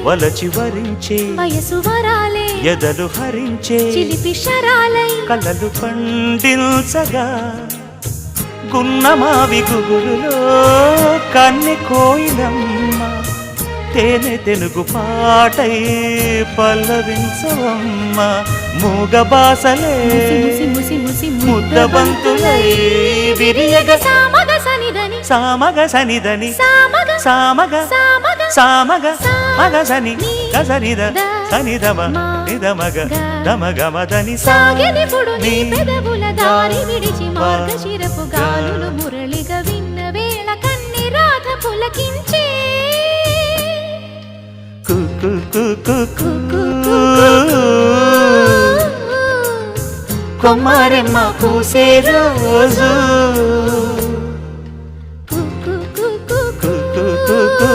వలచి వరించే వయసు వరాలే ఎదలు హరించే చిలిపి శరాలై కలలు పండించగా గున్నమావి గుగురులో కన్నె కోయిలమ్మ తేనె తెనుగు పాటై పల్లవించవమ్మ మూగ బాసలే ముద్దబంతులై విరియగ సామగ సనిదని సామగ సనిదని సామగ సామగ సామగ సామగ మగ సని గసనిద సనిదమ నిదమగ దమగమదని సాగెనిపుడు నీ పెదవుల దారి విడిచి మార్గశిరపు గాలులు మురళిగా విన్న వేళ కన్ని రాధ పులకించే కుకు కుకు కొమ్మరెమ్మ పూసే రోజు కు కు కు కు